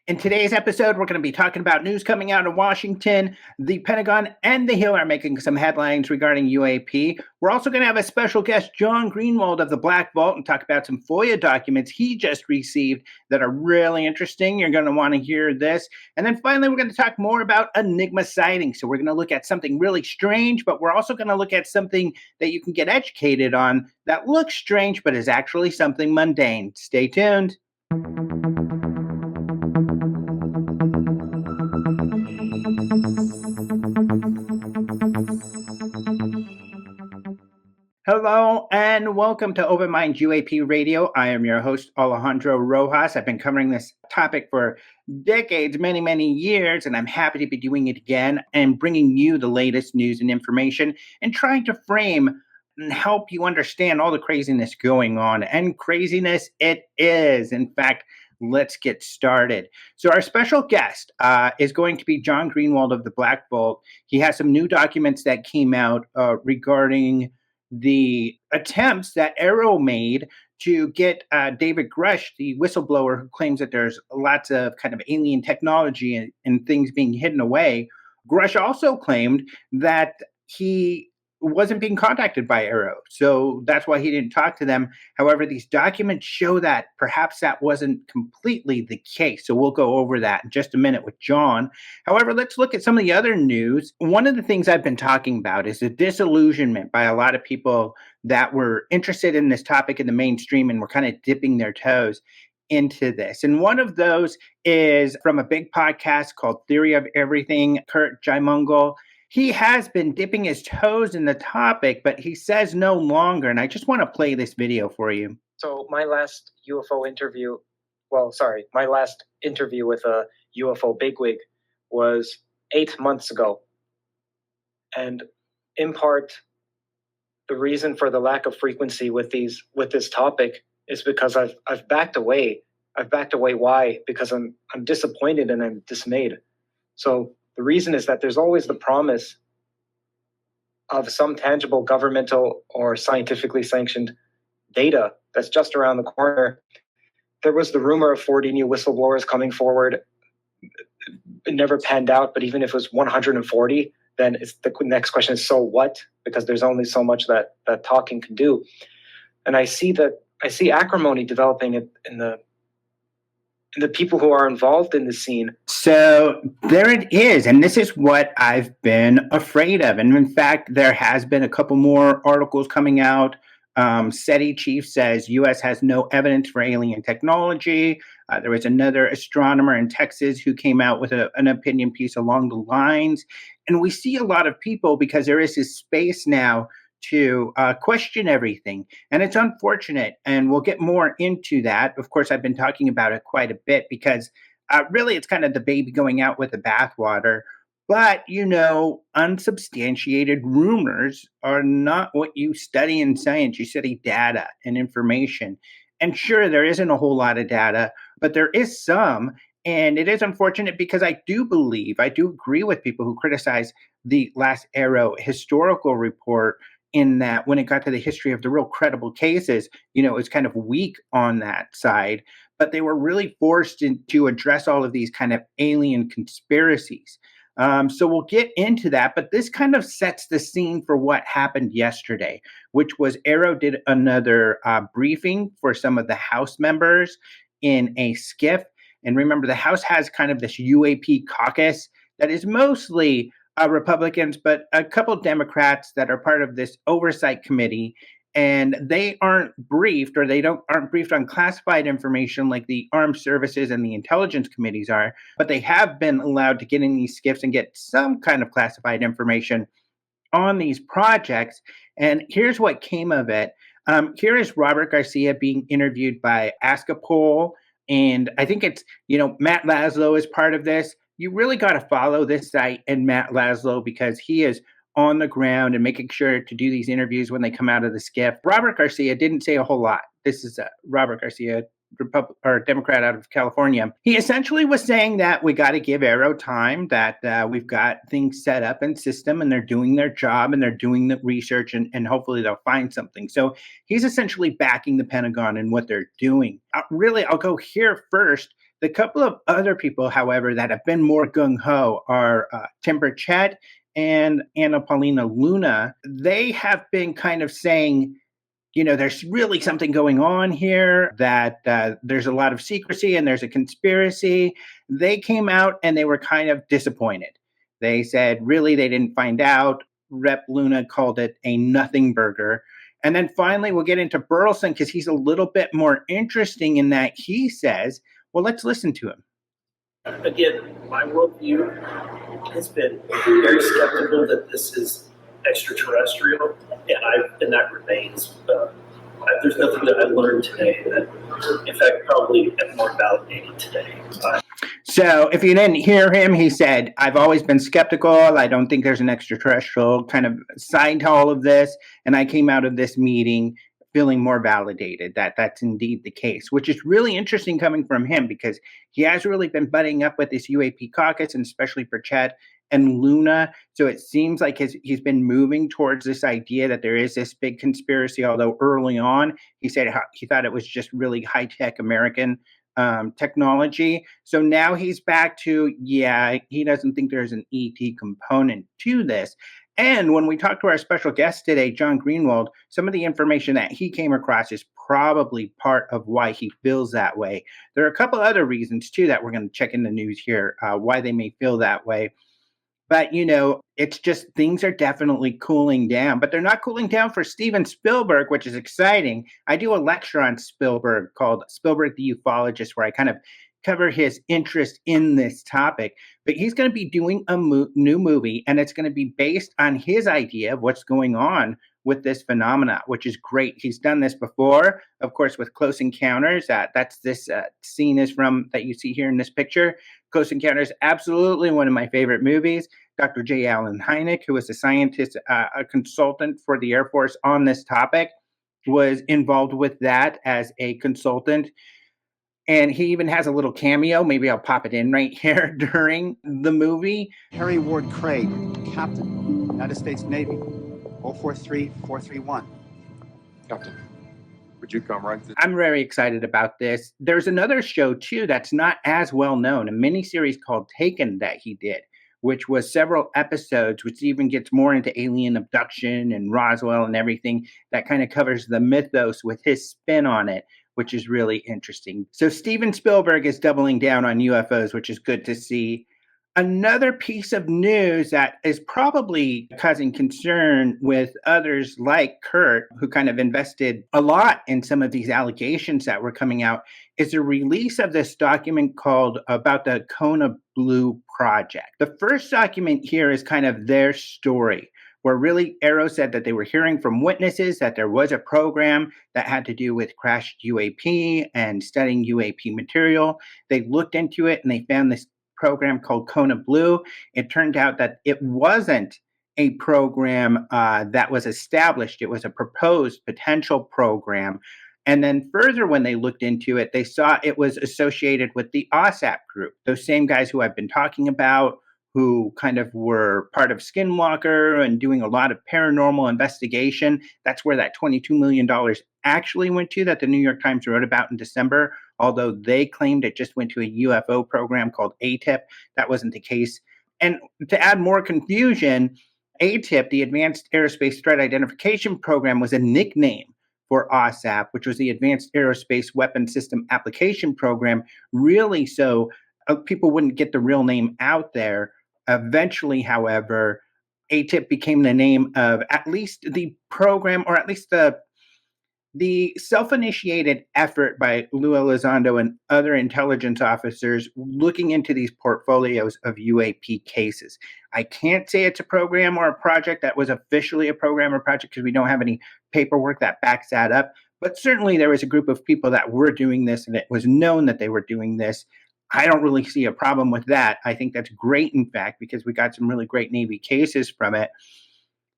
In today's episode, we're going to be talking about news coming out of Washington. The Pentagon and the Hill are making some headlines regarding UAP. We're also going to have a special guest, John Greenewald of the Black Vault, and talk about some FOIA documents he just received that are really interesting. You're going to want to hear this. And then finally, we're going to talk more about Enigma sightings. So we're going to look at something really strange, but we're also going to look at something that you can get educated on that looks strange, but is actually something mundane. Stay tuned. Hello and welcome to Open Mind UAP Radio. I am your host, Alejandro Rojas. I've been covering this topic for decades, many years, and I'm happy to be doing it again and bringing you the latest news and information and trying to frame and help you understand all the craziness going on. And craziness it is. In fact, let's get started. So our special guest is going to be John Greenewald of the Black Vault. He has some new documents that came out regarding the attempts that AARO made to get David Grusch, the whistleblower who claims that there's lots of kind of alien technology and things being hidden away. Grusch also claimed that he wasn't being contacted by AARO, so that's why he didn't talk to them. However, these documents show that perhaps that wasn't completely the case, so we'll go over that in just a minute with John. However, let's look at some of the other news. One of the things I've been talking about is the disillusionment by a lot of people that were interested in this topic in the mainstream and were kind of dipping their toes into this. And one of those is from a big podcast called Theory of Everything, Kurt Jaimungal. He has been dipping his toes in the topic, but he says no longer. And I just want to play this video for you. So my last interview with a UFO bigwig was 8 months ago. And in part, the reason for the lack of frequency with this topic is because I've backed away. I've backed away. Why? Because I'm disappointed and I'm dismayed. So the reason is that there's always the promise of some tangible governmental or scientifically sanctioned data that's just around the corner. There was the rumor of 40 new whistleblowers coming forward. It never panned out, but even if it was 140, then the next question is, so what? Because there's only so much that talking can do. And I see acrimony developing in the people who are involved in the scene. So there it is. And this is what I've been afraid of. And in fact, there has been a couple more articles coming out. SETI chief says U.S. has no evidence for alien technology. There was another astronomer in Texas who came out with an opinion piece along the lines. And we see a lot of people, because there is this space now to question everything. And it's unfortunate. And we'll get more into that. Of course, I've been talking about it quite a bit because really it's kind of the baby going out with the bathwater. But, unsubstantiated rumors are not what you study in science. You study data and information. And sure, there isn't a whole lot of data, but there is some. And it is unfortunate because I do agree with people who criticize the last AARO historical report in that when it got to the history of the real credible cases, it's kind of weak on that side, but they were really forced to address all of these kind of alien conspiracies. So we'll get into that, but this kind of sets the scene for what happened yesterday, which was AARO did another briefing for some of the House members in a skiff. And remember, the House has kind of this UAP caucus that is mostly Republicans, but a couple of Democrats that are part of this oversight committee, and they aren't briefed, or aren't briefed on classified information like the armed services and the intelligence committees are, but they have been allowed to get in these skiffs and get some kind of classified information on these projects. And here's what came of it. Here is Robert Garcia being interviewed by Ask a Poll, and I think it's, Matt Laszlo is part of this. You really got to follow this site and Matt Laszlo because he is on the ground and making sure to do these interviews when they come out of the skiff. Robert Garcia didn't say a whole lot. This is Robert Garcia, Democrat out of California. He essentially was saying that we got to give AARO time, that we've got things set up in system and they're doing their job and they're doing the research and hopefully they'll find something. So he's essentially backing the Pentagon in what they're doing. Really, I'll go here first The couple of other people, however, that have been more gung-ho are Tim Burchett and Anna Paulina Luna. They have been kind of saying, there's really something going on here, that there's a lot of secrecy and there's a conspiracy. They came out and they were kind of disappointed. They said, really, they didn't find out. Rep Luna called it a nothing burger. And then finally, we'll get into Burleson because he's a little bit more interesting in that he says, well, let's listen to him. Again, my worldview has been very skeptical that this is extraterrestrial, and that remains. There's nothing that I learned today that, in fact, probably am more validated today. So if you didn't hear him, he said, I've always been skeptical. I don't think there's an extraterrestrial kind of side to all of this. And I came out of this meeting feeling more validated that that's indeed the case, which is really interesting coming from him because he has really been butting up with this UAP caucus, and especially Burchett and Luna. So it seems like he's been moving towards this idea that there is this big conspiracy, although early on he said he thought it was just really high-tech American technology. So now he's back to, he doesn't think there's an ET component to this. And when we talked to our special guest today, John Greenewald, some of the information that he came across is probably part of why he feels that way. There are a couple other reasons, too, that we're going to check in the news here, why they may feel that way. But, it's just things are definitely cooling down. But they're not cooling down for Steven Spielberg, which is exciting. I do a lecture on Spielberg called Spielberg the Ufologist, where I kind of cover his interest in this topic. But he's going to be doing a new movie, and it's going to be based on his idea of what's going on with this phenomena, which is great. He's done this before, of course, with Close Encounters. That's this scene is from that you see here in this picture. Close Encounters, absolutely one of my favorite movies. Dr. J. Allen Hynek, who was a scientist, a consultant for the Air Force on this topic, was involved with that as a consultant. And he even has a little cameo. Maybe I'll pop it in right here during the movie. Harry Ward Craig, Captain, United States Navy, 043431. Captain, would you come right to... I'm very excited about this. There's another show, too, that's not as well known, a miniseries called Taken that he did, which was several episodes, which even gets more into alien abduction and Roswell and everything that kind of covers the mythos with his spin on it, which is really interesting. So Steven Spielberg is doubling down on UFOs, which is good to see. Another piece of news that is probably causing concern with others like Kurt, who kind of invested a lot in some of these allegations that were coming out, is the release of this document called about the Kona Blue Project. The first document here is kind of their story, where really AARO said that they were hearing from witnesses that there was a program that had to do with crashed UAP and studying UAP material. They looked into it and they found this program called Kona Blue. It turned out that it wasn't a program that was established. It was a proposed potential program. And then further, when they looked into it, they saw it was associated with the OSAP group, those same guys who I've been talking about, who kind of were part of Skinwalker and doing a lot of paranormal investigation. That's where that $22 million actually went to, that the New York Times wrote about in December, although they claimed it just went to a UFO program called ATIP. That wasn't the case. And to add more confusion, ATIP, the Advanced Aerospace Threat Identification Program, was a nickname for OSAP, which was the Advanced Aerospace Weapon System Application Program, really so people wouldn't get the real name out there. Eventually, however, ATIP became the name of at least the program, or at least the self-initiated effort by Lou Elizondo and other intelligence officers looking into these portfolios of UAP cases. I can't say it's a program or a project that was officially a program or project because we don't have any paperwork that backs that up. But certainly there was a group of people that were doing this, and it was known that they were doing this. I don't really see a problem with that. I think that's great, in fact, because we got some really great Navy cases from it.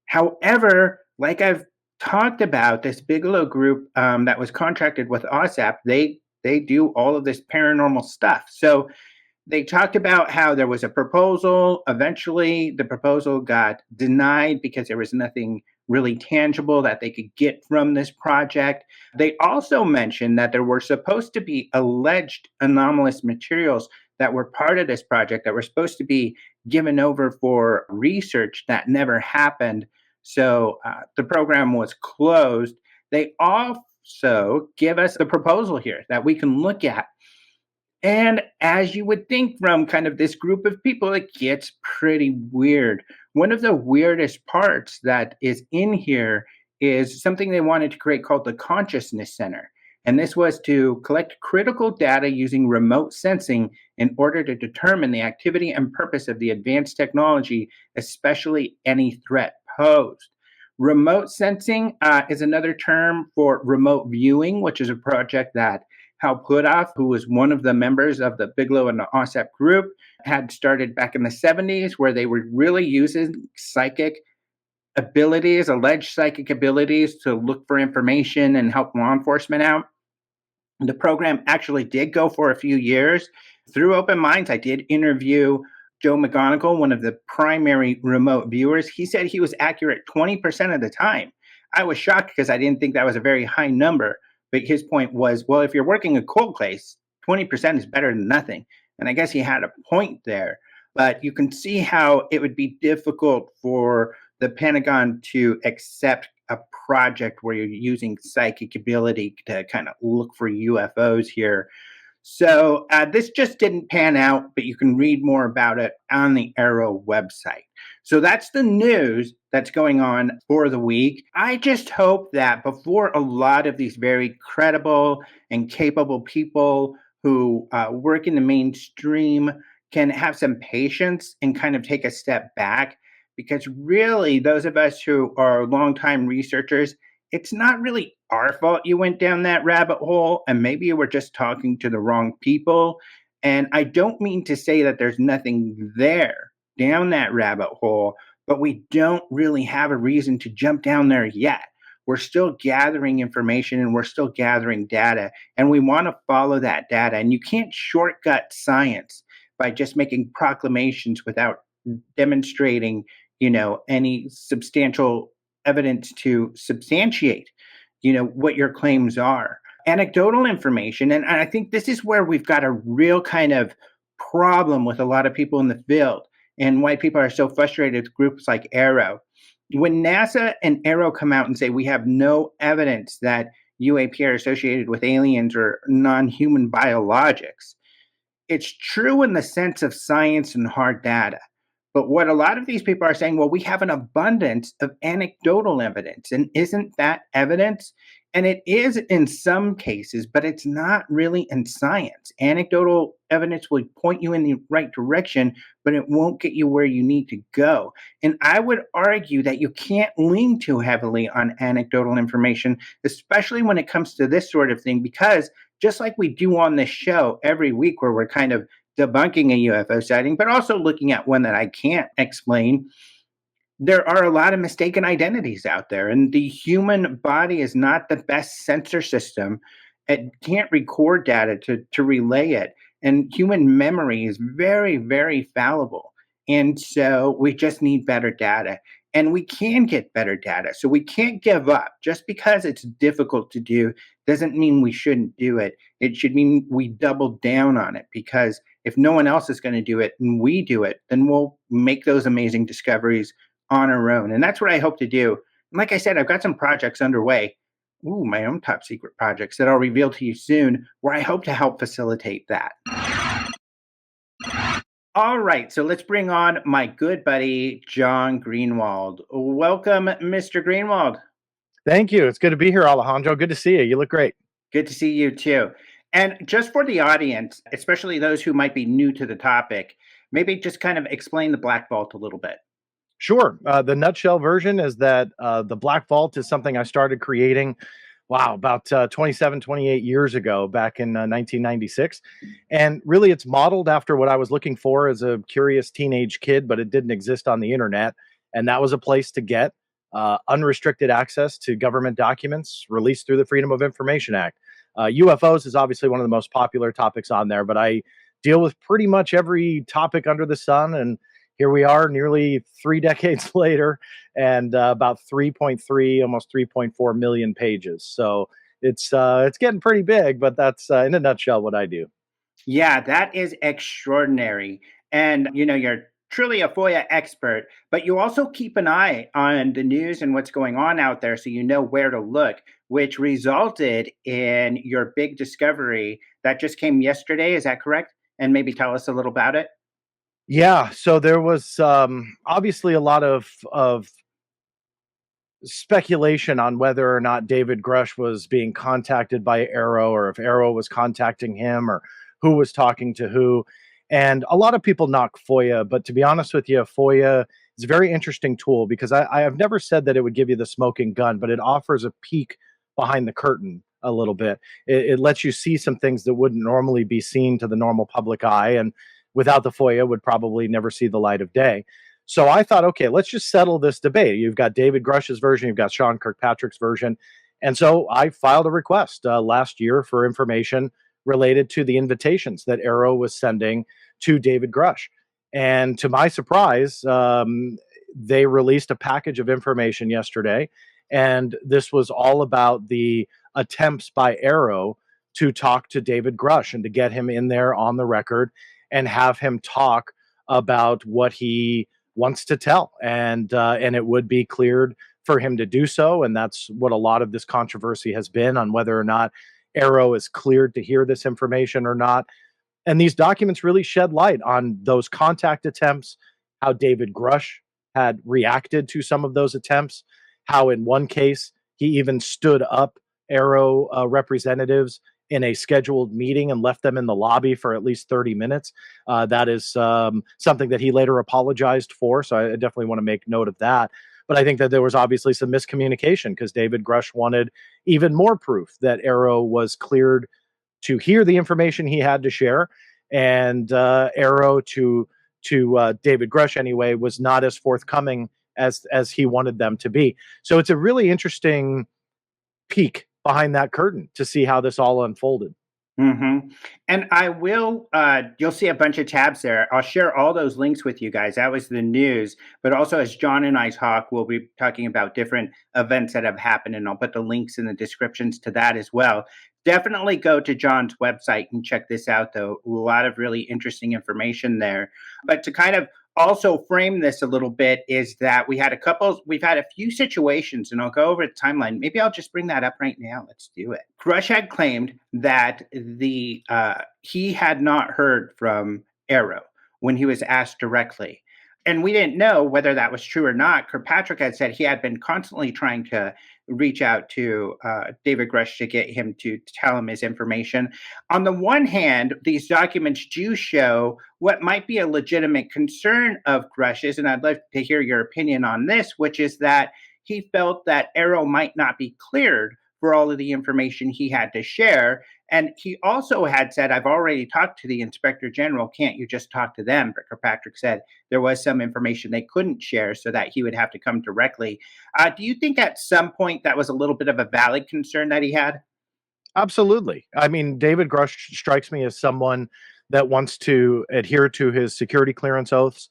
However, like I've talked about, this Bigelow group that was contracted with OSAP, they do all of this paranormal stuff. So they talked about how there was a proposal. Eventually, the proposal got denied because there was nothing really tangible that they could get from this project. They also mentioned that there were supposed to be alleged anomalous materials that were part of this project that were supposed to be given over for research that never happened. So the program was closed. They also give us the proposal here that we can look at. And as you would think from kind of this group of people, it gets pretty weird. One of the weirdest parts that is in here is something they wanted to create called the Consciousness Center. And this was to collect critical data using remote sensing in order to determine the activity and purpose of the advanced technology, especially any threat posed. Remote sensing is another term for remote viewing, which is a project that Hal Puthoff, who was one of the members of the Bigelow and the OSAP group, had started back in the 70s, where they were really using psychic abilities, alleged psychic abilities, to look for information and help law enforcement out. The program actually did go for a few years. Through Open Minds, I did interview Joe McGonigal, one of the primary remote viewers. He said he was accurate 20% of the time. I was shocked because I didn't think that was a very high number. But his point was, well, if you're working a cold case, 20% is better than nothing. And I guess he had a point there. But you can see how it would be difficult for the Pentagon to accept a project where you're using psychic ability to kind of look for UFOs here. So this just didn't pan out, but you can read more about it on the AARO website. So that's the news that's going on for the week. I just hope that before a lot of these very credible and capable people who work in the mainstream can have some patience and kind of take a step back, because really those of us who are longtime researchers, it's not really our fault you went down that rabbit hole, and maybe you were just talking to the wrong people. And I don't mean to say that there's nothing there down that rabbit hole, but we don't really have a reason to jump down there yet. We're still gathering information and we're still gathering data, and we want to follow that data. And you can't shortcut science by just making proclamations without demonstrating, any substantial evidence to substantiate, what your claims are. Anecdotal information, and I think this is where we've got a real kind of problem with a lot of people in the field, and why people are so frustrated with groups like AARO. When NASA and AARO come out and say we have no evidence that UAP are associated with aliens or non-human biologics, it's true in the sense of science and hard data. But what a lot of these people are saying, well, we have an abundance of anecdotal evidence. And isn't that evidence? And it is in some cases, but it's not really in science. Anecdotal evidence will point you in the right direction, but it won't get you where you need to go. And I would argue that you can't lean too heavily on anecdotal information, especially when it comes to this sort of thing, because just like we do on this show every week, where we're kind of debunking a UFO sighting, but also looking at one that I can't explain, there are a lot of mistaken identities out there, and the human body is not the best sensor system. It can't record data to relay it, and human memory is very, very fallible. And so we just need better data, and we can get better data. So we can't give up. Just because it's difficult to do doesn't mean we shouldn't do it. It should mean we double down on it, because if no one else is going to do it and we do it, then we'll make those amazing discoveries on our own. And that's what I hope to do. And like I said, I've got some projects underway, my own top secret projects that I'll reveal to you soon, where I hope to help facilitate that. All right, so let's bring on my good buddy, John Greenewald. Welcome, Mr. Greenewald. Thank you. It's good to be here, Alejandro. Good to see you. You look great. Good to see you too. And just for the audience, especially those who might be new to the topic, maybe just kind of explain the Black Vault a little bit. Sure. The nutshell version is that the Black Vault is something I started creating, about 27, 28 years ago, back in 1996. And really, it's modeled after what I was looking for as a curious teenage kid, but it didn't exist on the internet. And that was a place to get unrestricted access to government documents released through the Freedom of Information Act. UFOs is obviously one of the most popular topics on there, but I deal with pretty much every topic under the sun. And here we are nearly 3 decades later, and about 3.3, almost 3.4 million pages. So it's getting pretty big, but that's in a nutshell what I do. Yeah, that is extraordinary. And, you're truly a FOIA expert, but you also keep an eye on the news and what's going on out there so you know where to look, which resulted in your big discovery that just came yesterday. Is that correct? And maybe tell us a little about it. Yeah, so there was obviously a lot of speculation on whether or not David Grusch was being contacted by AARO, or if AARO was contacting him, or who was talking to who. And a lot of people knock FOIA, but to be honest with you, FOIA is a very interesting tool because I have never said that it would give you the smoking gun, but it offers a peek behind the curtain a little bit. It lets you see some things that wouldn't normally be seen to the normal public eye, and without the FOIA would probably never see the light of day. So I thought, okay, let's just settle this debate. You've got David Grush's version, you've got Sean Kirkpatrick's version. And so I filed a request last year for information related to the invitations that AARO was sending to David Grusch. And to my surprise, they released a package of information yesterday. And this was all about the attempts by AARO to talk to David Grusch and to get him in there on the record and have him talk about what he wants to tell, and it would be cleared for him to do so. And that's what a lot of this controversy has been, on whether or not AARO is cleared to hear this information or not. And these documents really shed light on those contact attempts, how David Grusch had reacted to some of those attempts, how in one case he even stood up AARO representatives in a scheduled meeting and left them in the lobby for at least 30 minutes. That is something that he later apologized for. So I definitely want to make note of that. But I think that there was obviously some miscommunication because David Grusch wanted even more proof that AARO was cleared to hear the information he had to share. And AARO to David Grusch anyway was not as forthcoming as he wanted them to be. So it's a really interesting peek behind that curtain to see how this all unfolded. And I will, you'll see a bunch of tabs there. I'll share all those links with you guys. That was the news. But also, as John and I talk, we'll be talking about different events that have happened, and I'll put the links in the descriptions to that as well. Definitely go to John's website and check this out, though. A lot of really interesting information there. But to kind of also frame this a little bit is that we've had a few situations, and I'll go over the timeline. Maybe I'll just bring that up right now. Let's do it. Grusch had claimed that he had not heard from AARO when he was asked directly. And we didn't know whether that was true or not. Kirkpatrick had said he had been constantly trying to reach out to David Grusch to get him to tell him his information. On the one hand, these documents do show what might be a legitimate concern of Grusch's, and I'd love to hear your opinion on this, which is that he felt that AARO might not be cleared for all of the information he had to share. And he also had said, I've already talked to the Inspector General. Can't you just talk to them? But Kirkpatrick said there was some information they couldn't share, so that he would have to come directly. Do you think at some point that was a little bit of a valid concern that he had? Absolutely. I mean, David Grusch strikes me as someone that wants to adhere to his security clearance oaths,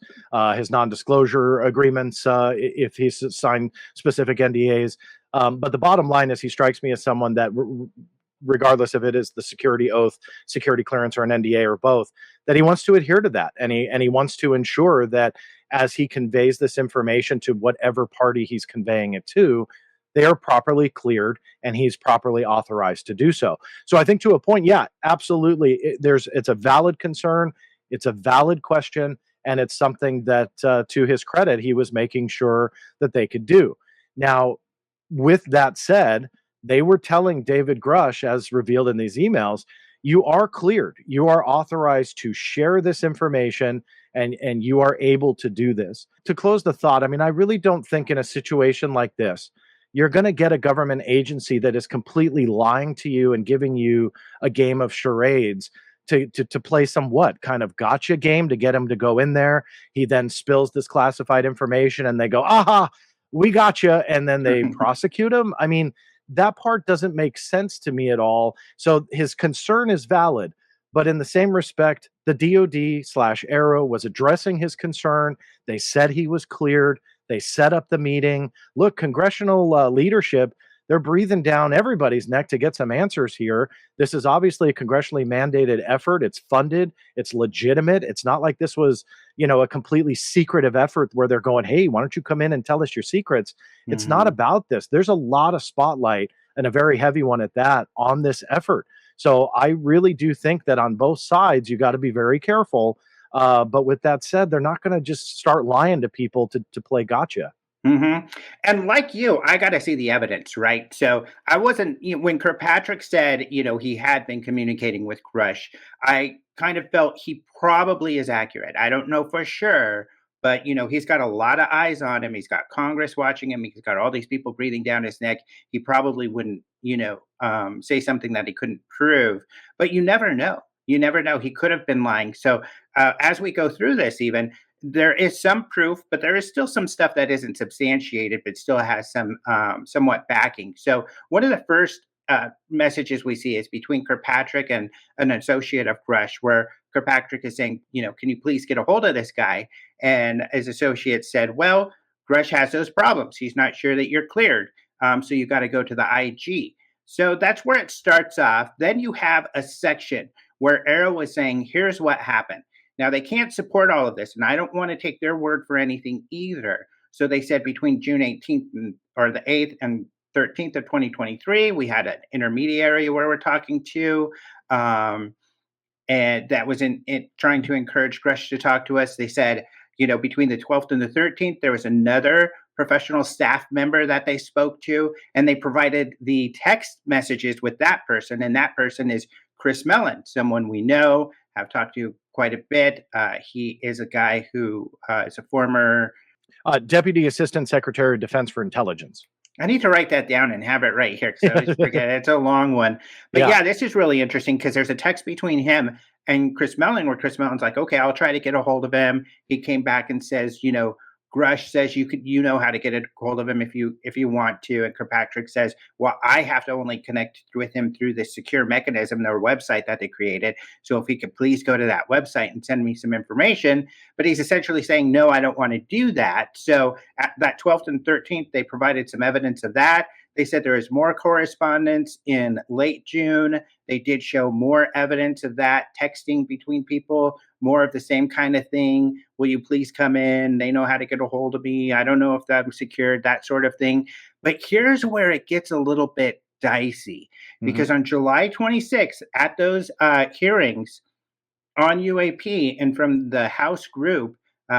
his non-disclosure agreements, if he's signed specific NDAs. But the bottom line is he strikes me as someone that, regardless if it is the security oath, security clearance, or an NDA, or both, that he wants to adhere to that. And he wants to ensure that as he conveys this information to whatever party he's conveying it to, they are properly cleared and he's properly authorized to do so. So I think to a point, yeah, absolutely. It's a valid concern. It's a valid question. And it's something that, to his credit, he was making sure that they could do. Now, with that said, they were telling David Grusch, as revealed in these emails, you are cleared. You are authorized to share this information, and you are able to do this. To close the thought, I mean, I really don't think in a situation like this, you're going to get a government agency that is completely lying to you and giving you a game of charades to play some kind of gotcha game to get him to go in there. He then spills this classified information and they go, aha, we got you. And then they prosecute him. I mean, that part doesn't make sense to me at all. So his concern is valid, But in the same respect, the DOD/AARO was addressing his concern. They said he was cleared. They set up the meeting. Look, congressional leadership, they're breathing down everybody's neck to get some answers here. This is obviously a congressionally mandated effort. It's funded. It's legitimate. It's not like this was, a completely secretive effort where they're going, hey, why don't you come in and tell us your secrets? It's not about this. There's a lot of spotlight, and a very heavy one at that, on this effort. So I really do think that on both sides, you got to be very careful. But with that said, they're not going to just start lying to people to play gotcha. And like you, I got to see the evidence, right? So I wasn't, when Kirkpatrick said, he had been communicating with Grusch, I kind of felt he probably is accurate. I don't know for sure, but, he's got a lot of eyes on him. He's got Congress watching him. He's got all these people breathing down his neck. He probably wouldn't, say something that he couldn't prove, but you never know. You never know. He could have been lying. So as we go through this, even, there is some proof, but there is still some stuff that isn't substantiated, but still has some somewhat backing. So one of the first messages we see is between Kirkpatrick and an associate of Grusch, where Kirkpatrick is saying, can you please get a hold of this guy? And his associate said, well, Grusch has those problems. He's not sure that you're cleared. So you got to go to the IG. So that's where it starts off. Then you have a section where AARO is saying, here's what happened. Now, they can't support all of this, and I don't want to take their word for anything either. So they said between June 18th or the 8th and 13th of 2023, we had an intermediary where we're talking to, and that was in trying to encourage Grusch to talk to us. They said, between the 12th and the 13th, there was another professional staff member that they spoke to, and they provided the text messages with that person, and that person is Chris Mellon, someone we know, have talked to quite a bit. He is a guy who is a former Deputy Assistant Secretary of Defense for Intelligence. I need to write that down and have it right here because I always forget. It's a long one. But yeah, this is really interesting because there's a text between him and Chris Mellon where Chris Mellon's like, okay, I'll try to get a hold of him. He came back and says, Grusch says you know how to get a hold of him if you want to. And Kirkpatrick says, well, I have to only connect with him through this secure mechanism, their website that they created. So if he could please go to that website and send me some information. But he's essentially saying, no, I don't want to do that. So at that 12th and 13th, they provided some evidence of that. They said there is more correspondence in late June. They did show more evidence of that texting between people, more of the same kind of thing. Will you please come in? They know how to get a hold of me. I don't know if I'm secured, that sort of thing. But here's where it gets a little bit dicey, because on July 26th, at those hearings on UAP and from the House group,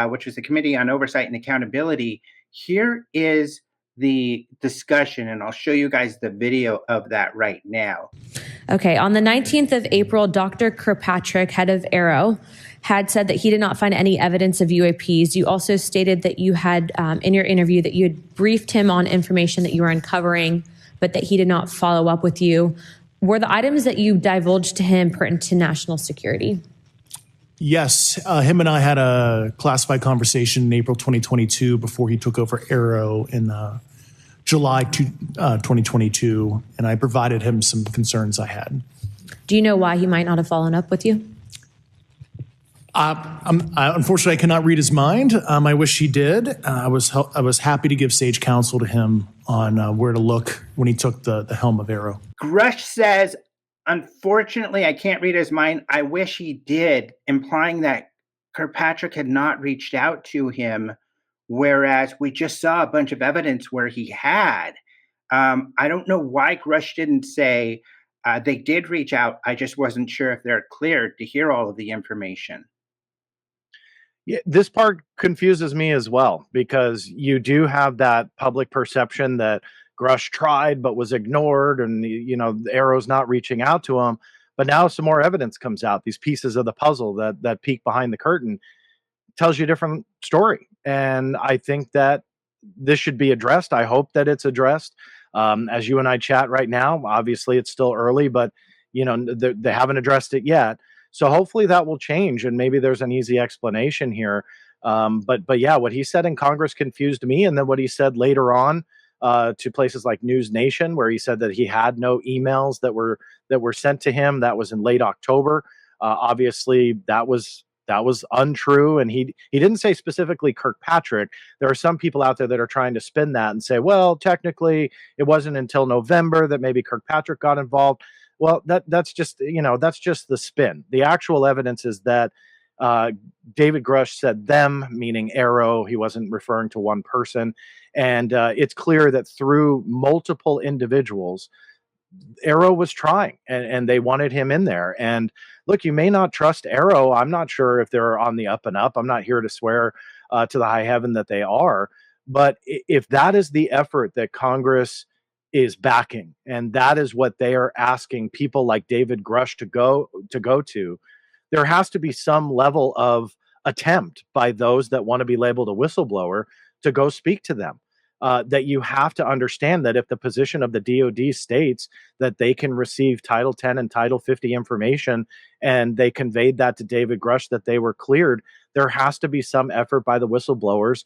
which was the Committee on Oversight and Accountability, here is the discussion, and I'll show you guys the video of that right now. Okay, on the 19th of April, Dr. Kirkpatrick, head of AARO, had said that he did not find any evidence of UAPs. You also stated that you had, in your interview, that you had briefed him on information that you were uncovering, but that he did not follow up with you. Were the items that you divulged to him pertinent to national security? Yes, him and I had a classified conversation in April 2022 before he took over AARO in July 2022, and I provided him some concerns I had. Do you know why he might not have followed up with you? Unfortunately, I cannot read his mind. I wish he did. I was happy to give sage counsel to him on where to look when he took the helm of AARO. Grusch says, unfortunately, I can't read his mind. I wish he did, implying that Kirkpatrick had not reached out to him, whereas we just saw a bunch of evidence where he had. I don't know why Grusch didn't say they did reach out. I just wasn't sure if they're cleared to hear all of the information. Yeah, this part confuses me as well, because you do have that public perception that Grusch tried but was ignored, and AARO's not reaching out to him. But now some more evidence comes out. These pieces of the puzzle that peek behind the curtain tells you a different story. And I think that this should be addressed. I hope that it's addressed. As you and I chat right now, obviously it's still early, but they haven't addressed it yet. So hopefully that will change, and maybe there's an easy explanation here. But yeah, what he said in Congress confused me, and then what he said later on to places like News Nation, where he said that he had no emails that were sent to him. That was in late October. Obviously, that was untrue, and he didn't say specifically Kirkpatrick. There are some people out there that are trying to spin that and say, well, technically, it wasn't until November that maybe Kirkpatrick got involved. Well, that's just the spin. The actual evidence is that David Grusch said them, meaning AARO. He wasn't referring to one person, and it's clear that through multiple individuals, AARO was trying, and they wanted him in there. And look, you may not trust AARO. I'm not sure if they're on the up and up. I'm not here to swear to the high heaven that they are. But if that is the effort that Congress is backing, and that is what they are asking people like David Grusch to go to, there has to be some level of attempt by those that want to be labeled a whistleblower to go speak to them. That you have to understand that if the position of the DoD states that they can receive Title 10 and Title 50 information, and they conveyed that to David Grusch that they were cleared, there has to be some effort by the whistleblowers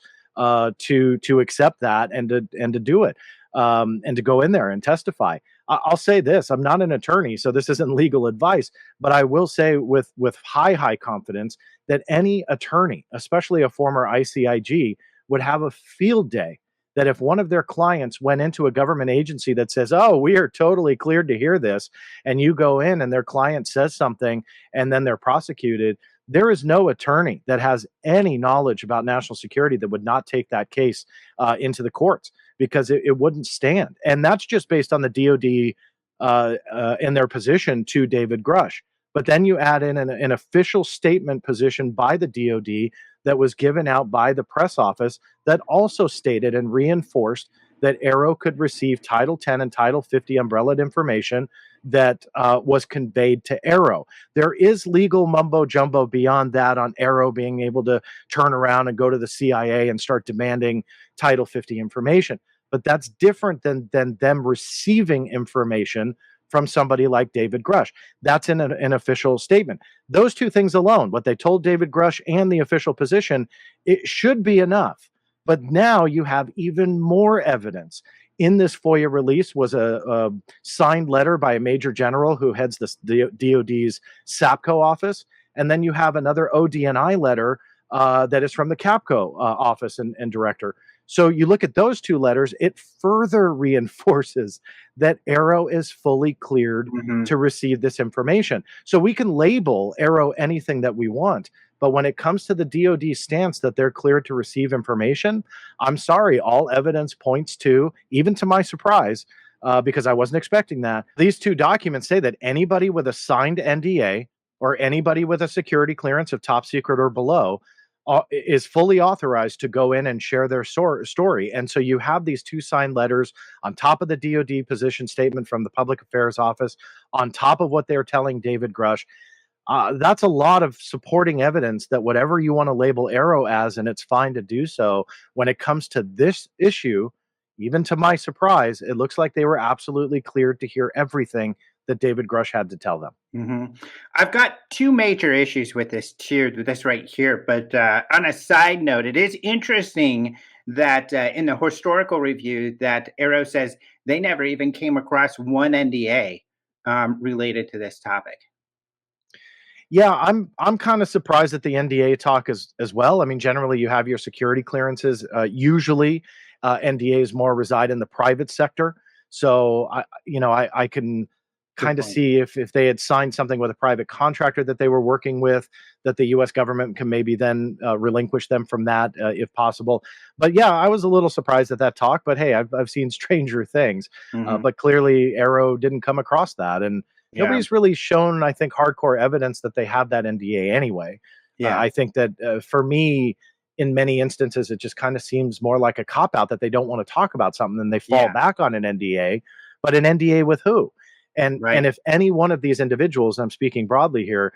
to accept that and to do it, and to go in there and testify. I'll say this: I'm not an attorney, so this isn't legal advice, but I will say with high confidence that any attorney, especially a former ICIG, would have a field day that if one of their clients went into a government agency that says, oh, we are totally cleared to hear this, and you go in and their client says something and then they're prosecuted, there is no attorney that has any knowledge about national security that would not take that case into the courts, because it wouldn't stand. And that's just based on the DoD in their position to David Grusch. But then you add in an official statement position by the DoD that was given out by the press office that also stated and reinforced that AARO could receive Title 10 and Title 50 umbrella information that was conveyed to AARO. There is legal mumbo jumbo beyond that on AARO being able to turn around and go to the CIA and start demanding Title 50 information. But that's different than them receiving information from somebody like David Grusch. That's in an official statement. Those two things alone, what they told David Grusch and the official position, it should be enough. But now you have even more evidence. In this FOIA release was a signed letter by a major general who heads the DoD's SAPCO office. And then you have another ODNI letter that is from the CAPCO office and director. So you look at those two letters, it further reinforces that AARO is fully cleared to receive this information. So we can label AARO anything that we want, but when it comes to the DoD stance that they're cleared to receive information, I'm sorry, all evidence points to, even to my surprise, because I wasn't expecting that, these two documents say that anybody with a signed NDA or anybody with a security clearance of top secret or below is fully authorized to go in and share their story. And so you have these two signed letters on top of the DoD position statement from the Public Affairs Office, on top of what they're telling David Grusch. That's a lot of supporting evidence that whatever you want to label AARO as, and it's fine to do so, when it comes to this issue, even to my surprise, it looks like they were absolutely cleared to hear everything that David Grusch had to tell them. I've got two major issues with this right here. But on a side note, it is interesting that in the historical review that AARO says they never even came across one NDA related to this topic. Yeah, I'm kind of surprised at the NDA talk as well. I mean, generally you have your security clearances. Usually NDAs more reside in the private sector. So I can kind of see if they had signed something with a private contractor that they were working with, that the U.S. government can maybe then relinquish them from that if possible. But yeah, I was a little surprised at that talk. But hey, I've seen stranger things. But clearly, AARO didn't come across that, and nobody's really shown, I think, hardcore evidence that they have that NDA anyway. I think that for me, in many instances, it just kind of seems more like a cop-out that they don't want to talk about something and they fall back on an NDA. But an NDA with who? And if any one of these individuals, I'm speaking broadly here,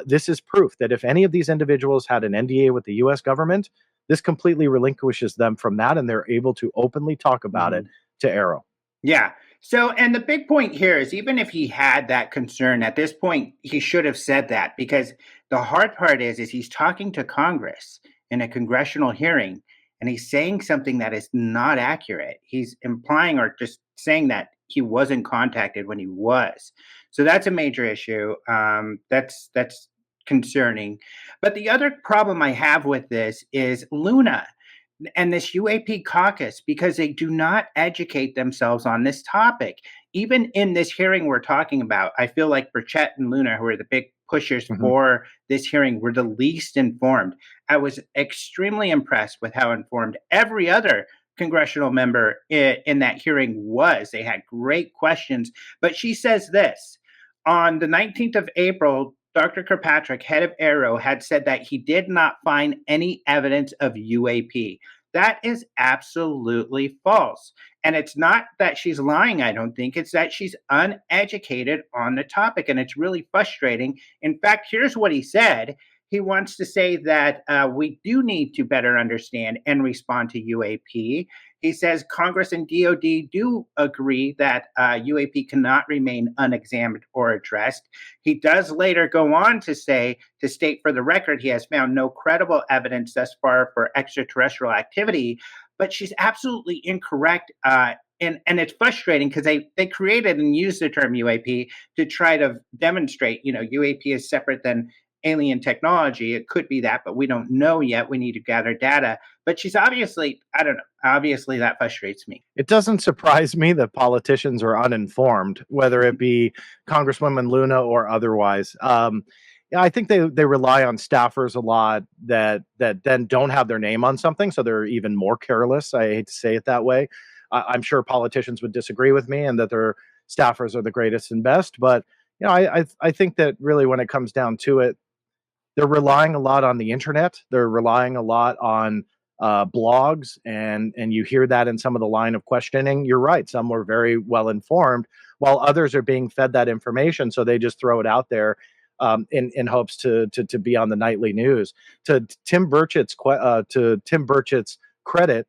this is proof that if any of these individuals had an NDA with the U.S. government, this completely relinquishes them from that, and they're able to openly talk about it to AARO. Yeah. So, and the big point here is, even if he had that concern at this point, he should have said that, because the hard part is he's talking to Congress in a congressional hearing, and he's saying something that is not accurate. He's implying or just saying that he wasn't contacted when he was. So that's a major issue. That's concerning. But the other problem I have with this is Luna and this UAP caucus, because they do not educate themselves on this topic. Even in this hearing we're talking about, I feel like Burchett and Luna, who are the big pushers for this hearing, were the least informed. I was extremely impressed with how informed every other congressional member in that hearing was. They had great questions. But she says this on the 19th of April, Dr. Kirkpatrick, head of AARO, had said that he did not find any evidence of UAP. That is absolutely false. And it's not that she's lying, I don't think. It's that she's uneducated on the topic. And it's really frustrating. In fact, here's what he said. He wants to say that we do need to better understand and respond to UAP. He says Congress and DOD do agree that UAP cannot remain unexamined or addressed. He does later go on to say, to state for the record, he has found no credible evidence thus far for extraterrestrial activity, but she's absolutely incorrect. And it's frustrating because they created and used the term UAP to try to demonstrate, UAP is separate than alien technology. It could be that, but we don't know yet. We need to gather data. But she's obviously, I don't know, obviously that frustrates me. It doesn't surprise me that politicians are uninformed, whether it be Congresswoman Luna or otherwise. I think they rely on staffers a lot that then don't have their name on something, so they're even more careless. I hate to say it that way. I'm sure politicians would disagree with me and that their staffers are the greatest and best. But I think that really when it comes down to it, they're relying a lot on the internet. They're relying a lot on blogs, and you hear that in some of the line of questioning. You're right. Some were very well informed, while others are being fed that information, so they just throw it out there in hopes to be on the nightly news. To Tim Burchett's credit,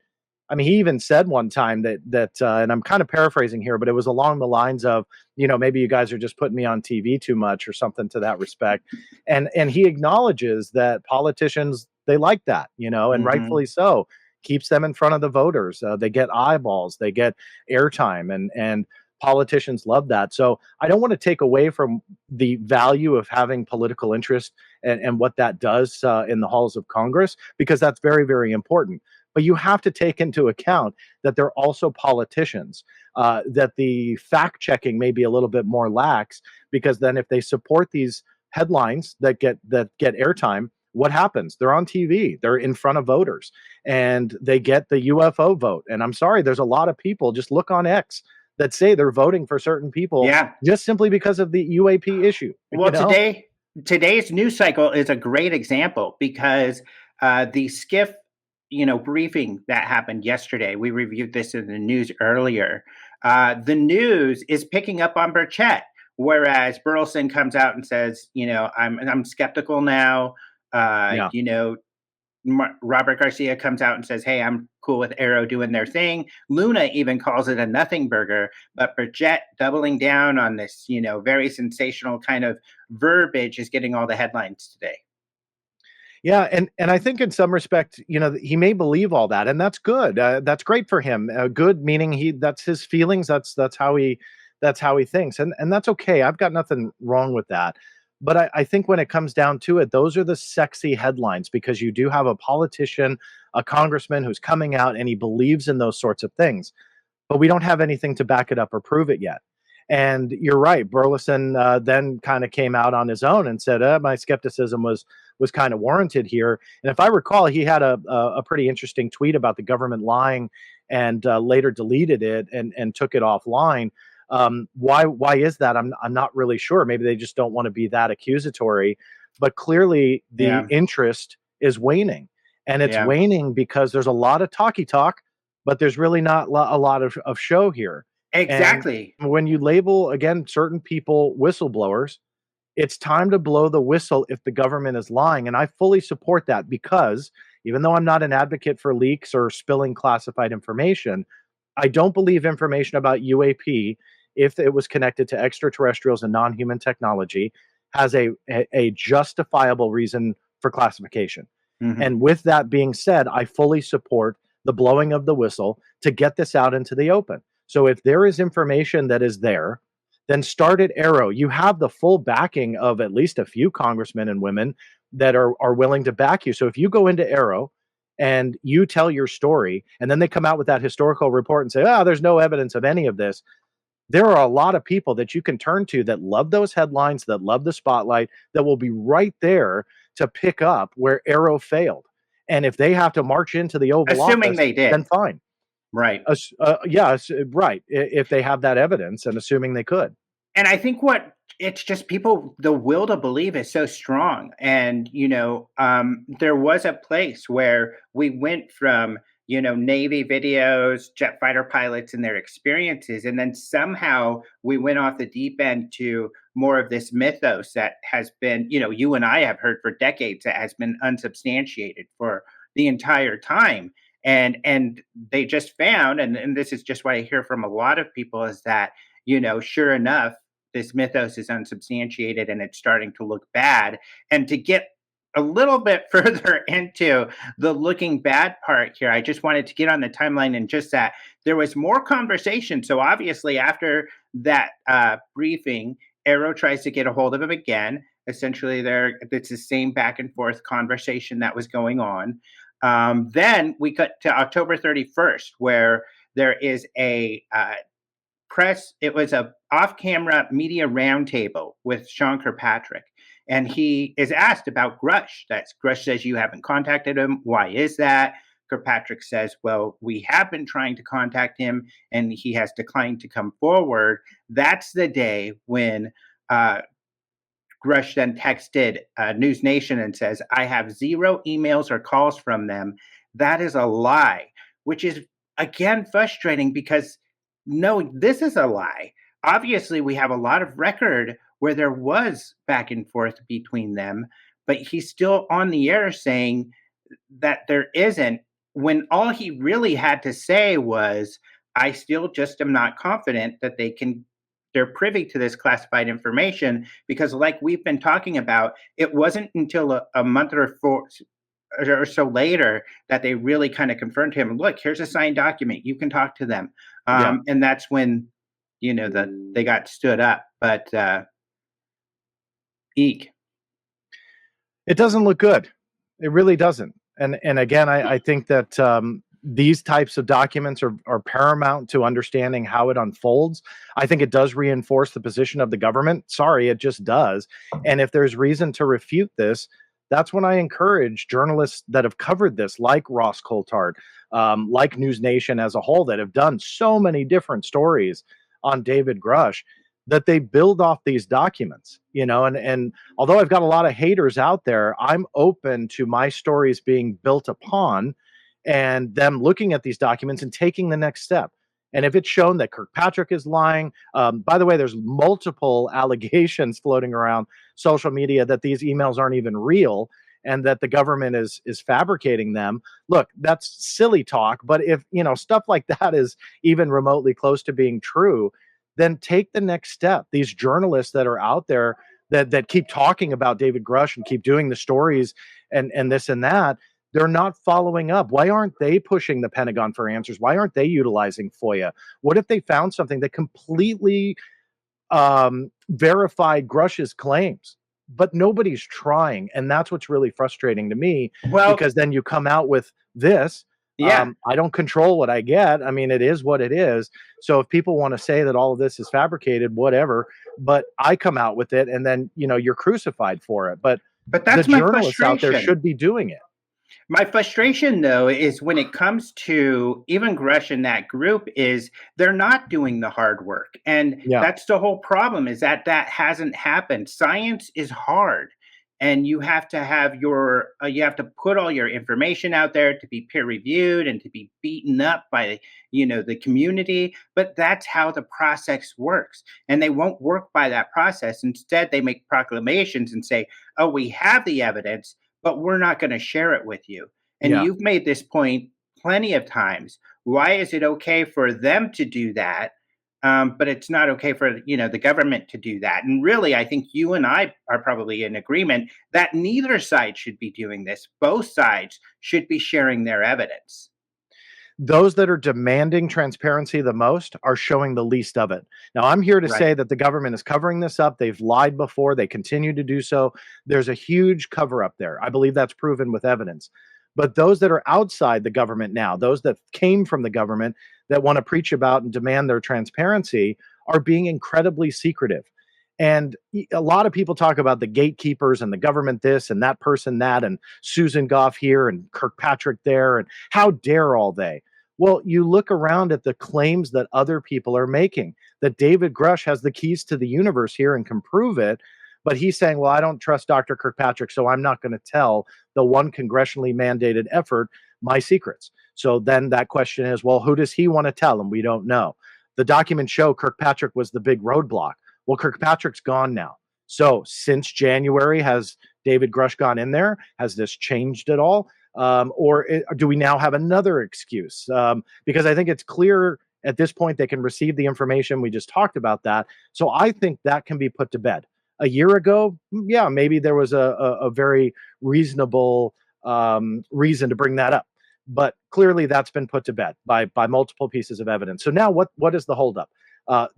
I mean, he even said one time that and I'm kind of paraphrasing here, but it was along the lines of, maybe you guys are just putting me on TV too much or something to that respect. And he acknowledges that politicians, they like that, and rightfully so. Keeps them in front of the voters. They get eyeballs, they get airtime, and politicians love that. So I don't want to take away from the value of having political interest and what that does in the halls of Congress, because that's very, very important. But you have to take into account that they're also politicians, that the fact checking may be a little bit more lax, because then if they support these headlines that get airtime, what happens? They're on TV, they're in front of voters, and they get the UFO vote. And I'm sorry, there's a lot of people, just look on X, that say they're voting for certain people just simply because of the UAP issue. Well, today's news cycle is a great example, because the SCIF briefing that happened yesterday, we reviewed this in the news earlier. The news is picking up on Burchett, whereas Burleson comes out and says, I'm skeptical now. Robert Garcia comes out and says, hey, I'm cool with AARO doing their thing. Luna even calls it a nothing burger, but Burchett doubling down on this, very sensational kind of verbiage is getting all the headlines today. Yeah, and I think in some respect, he may believe all that, and that's good. That's great for him. Good meaning that's his feelings. That's how he thinks, and that's okay. I've got nothing wrong with that. But I think when it comes down to it, those are the sexy headlines, because you do have a politician, a congressman who's coming out and he believes in those sorts of things, but we don't have anything to back it up or prove it yet. And you're right. Burleson then kind of came out on his own and said, my skepticism was kind of warranted here. And if I recall, he had a pretty interesting tweet about the government lying, and later deleted it and took it offline. Why is that? I'm not really sure. Maybe they just don't want to be that accusatory. But clearly the interest is waning. And it's waning because there's a lot of talk, but there's really not a lot of show here. Exactly. And when you label, again, certain people whistleblowers, it's time to blow the whistle if the government is lying. And I fully support that, because even though I'm not an advocate for leaks or spilling classified information, I don't believe information about UAP, if it was connected to extraterrestrials and non-human technology, has a justifiable reason for classification. And with that being said, I fully support the blowing of the whistle to get this out into the open. So if there is information that is there then start at AARO. You have the full backing of at least a few congressmen and women that are willing to back you. So if you go into AARO and you tell your story, and then they come out with that historical report and say, oh, there's no evidence of any of this, there are a lot of people that you can turn to that love those headlines, that love the spotlight, that will be right there to pick up where AARO failed. And if they have to march into the Oval Assuming Office, they did. then fine. Right. Right. If they have that evidence, and assuming they could. And I think it's just people, the will to believe is so strong. And, there was a place where we went from, Navy videos, jet fighter pilots and their experiences. And then somehow we went off the deep end to more of this mythos that has been, you and I have heard for decades, that has been unsubstantiated for the entire time. And they just found, and this is just what I hear from a lot of people, is that, sure enough, this mythos is unsubstantiated and it's starting to look bad. And to get a little bit further into the looking bad part here, I just wanted to get on the timeline and just that there was more conversation. So obviously after that briefing, AARO tries to get a hold of him again. Essentially, it's the same back and forth conversation that was going on. Then we cut to October 31st, where there is a it was a off-camera media roundtable with Sean Kirkpatrick. And he is asked about Grusch. Grusch says, you haven't contacted him. Why is that? Kirkpatrick says, well, we have been trying to contact him and he has declined to come forward. That's the day when Grusch then texted News Nation and says, I have 0 emails or calls from them. That is a lie, which is, again, frustrating because, no, this is a lie. Obviously, we have a lot of record where there was back and forth between them, but he's still on the air saying that there isn't, when all he really had to say was, I still just am not confident that they're privy to this classified information, because like we've been talking about, it wasn't until a month or so later that they really kind of confirmed to him, look, here's a signed document, you can talk to them. And that's when, they got stood up. But eek. It doesn't look good. It really doesn't. And again, I think that these types of documents are paramount to understanding how it unfolds. I think it does reinforce the position of the government. Sorry, it just does. And if there's reason to refute this, that's when I encourage journalists that have covered this, like Ross Coulthard, like News Nation as a whole, that have done so many different stories on David Grusch, that they build off these documents, and although I've got a lot of haters out there, I'm open to my stories being built upon and them looking at these documents and taking the next step. And if it's shown that Kirkpatrick is lying, by the way, there's multiple allegations floating around social media that these emails aren't even real and that the government is fabricating them. Look, that's silly talk. But if, stuff like that is even remotely close to being true, then take the next step. These journalists that are out there that keep talking about David Grusch and keep doing the stories and this and that, they're not following up. Why aren't they pushing the Pentagon for answers? Why aren't they utilizing FOIA? What if they found something that completely verified Grusch's claims? But nobody's trying. And that's what's really frustrating to me, because then you come out with this. Yeah. I don't control what I get. I mean, it is what it is. So if people want to say that all of this is fabricated, whatever, but I come out with it and then, you're crucified for it. But that's the my journalists out there frustration. should be doing it. My frustration, though, is when it comes to even Grusch and that group, is they're not doing the hard work. And that's the whole problem, is that hasn't happened. Science is hard. And you have to have you have to put all your information out there to be peer reviewed and to be beaten up by, the community. But that's how the process works. And they won't work by that process. Instead, they make proclamations and say, oh, we have the evidence, but we're not going to share it with you. And you've made this point plenty of times. Why is it okay for them to do that? But it's not okay for, the government to do that. And really, I think you and I are probably in agreement that neither side should be doing this. Both sides should be sharing their evidence. those that are demanding transparency the most are showing the least of it. Now, I'm here to say that the government is covering this up. They've lied before. They continue to do so. There's a huge cover up there. I believe that's proven with evidence. But those that are outside the government now, those that came from the government that want to preach about and demand their transparency, are being incredibly secretive. And a lot of people talk about the gatekeepers and the government this and that person that, and Susan Goff here and Kirkpatrick there, and how dare all they? Well, you look around at the claims that other people are making, that David Grusch has the keys to the universe here and can prove it, but he's saying, well, I don't trust Dr. Kirkpatrick, so I'm not going to tell the one congressionally mandated effort my secrets. So then that question is, well, who does he want to tell? And we don't know. The documents show Kirkpatrick was the big roadblock. Well, Kirkpatrick's gone now. So since January, has David Grusch gone in there? Has this changed at all? Do we now have another excuse? Because I think it's clear at this point they can receive the information. We just talked about that. So I think that can be put to bed. A year ago, yeah, maybe there was a very reasonable reason to bring that up. But clearly that's been put to bed by multiple pieces of evidence. So now what is the holdup?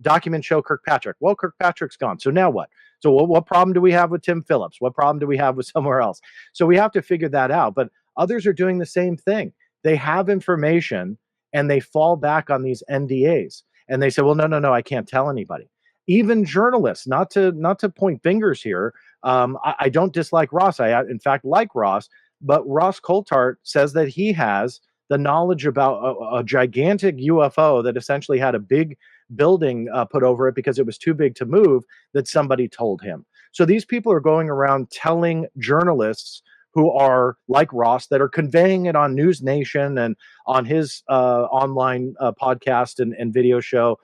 Documents show Kirkpatrick. Well, Kirkpatrick's gone. So now what? So what problem do we have with Tim Phillips? What problem do we have with somewhere else? So we have to figure that out. But others are doing the same thing. They have information and they fall back on these NDAs. And they say, well, no, I can't tell anybody. Even journalists, not to point fingers here. I don't dislike Ross. I, in fact, like Ross. But Ross Coulthart says that he has the knowledge about a gigantic UFO that essentially had a big building put over it because it was too big to move, that somebody told him. So these people are going around telling journalists who are like Ross, that are conveying it on News Nation and on his online podcast and video show.